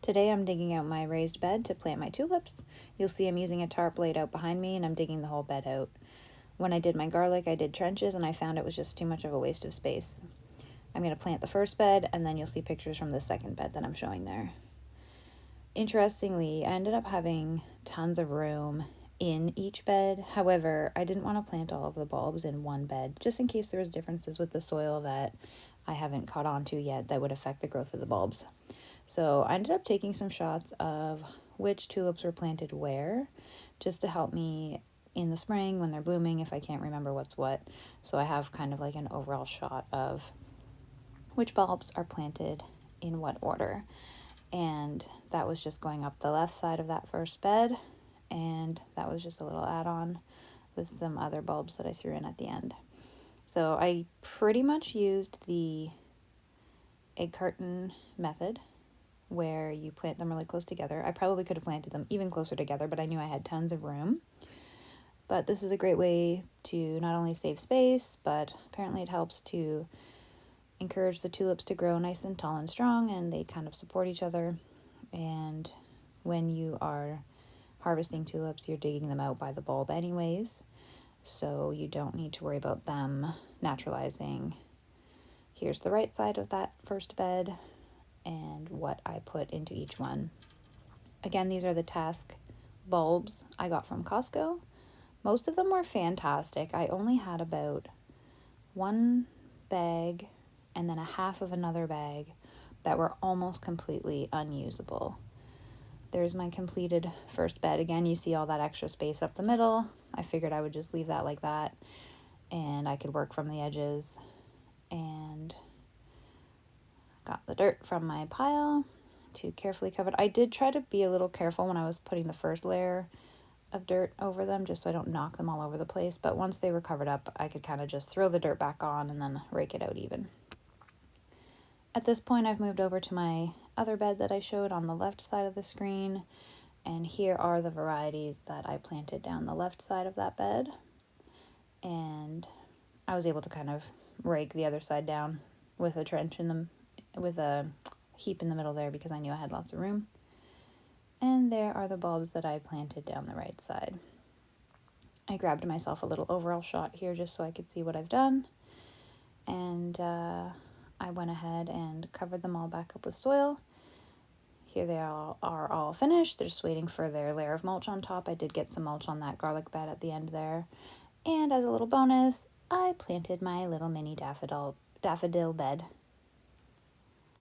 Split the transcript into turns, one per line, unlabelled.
Today I'm digging out my raised bed to plant my tulips. You'll see I'm using a tarp laid out behind me and I'm digging the whole bed out. When I did my garlic, I did trenches and I found it was just too much of a waste of space. I'm going to plant the first bed and then you'll see pictures from the second bed that I'm showing there. Interestingly, I ended up having tons of room in each bed. However, I didn't want to plant all of the bulbs in one bed, just in case there was differences with the soil that I haven't caught on to yet that would affect the growth of the bulbs. So I ended up taking some shots of which tulips were planted where, just to help me in the spring when they're blooming if I can't remember what's what. So I have kind of like an overall shot of which bulbs are planted in what order. And that was just going up the left side of that first bed, and that was just a little add-on with some other bulbs that I threw in at the end. So I pretty much used the egg carton method where you plant them really close together. I probably could have planted them even closer together, but I knew I had tons of room. But this is a great way to not only save space, but apparently it helps to encourage the tulips to grow nice and tall and strong, and they kind of support each other. And when you are harvesting tulips, you're digging them out by the bulb anyways, so you don't need to worry about them naturalizing. Here's the right side of that first bed and what I put into each one. Again, these are the tasc bulbs I got from Costco. Most of them were fantastic. I only had about one bag and then a half of another bag that were almost completely unusable. There's my completed first bed. Again, you see all that extra space up the middle. I figured I would just leave that like that and I could work from the edges. And got the dirt from my pile to carefully cover it. I did try to be a little careful when I was putting the first layer of dirt over them just so I don't knock them all over the place, but once they were covered up, I could kind of just throw the dirt back on and then rake it out even. At this point, I've moved over to my other bed that I showed on the left side of the screen, and here are the varieties that I planted down the left side of that bed. And I was able to kind of rake the other side down with a trench in them, with a heap in the middle there because I knew I had lots of room. And there are the bulbs that I planted down the right side. I grabbed myself a little overall shot here just so I could see what I've done. And I went ahead and covered them all back up with soil. Here they are all finished. They're just waiting for their layer of mulch on top. I did get some mulch on that garlic bed at the end there. And as a little bonus, I planted my little mini daffodil bed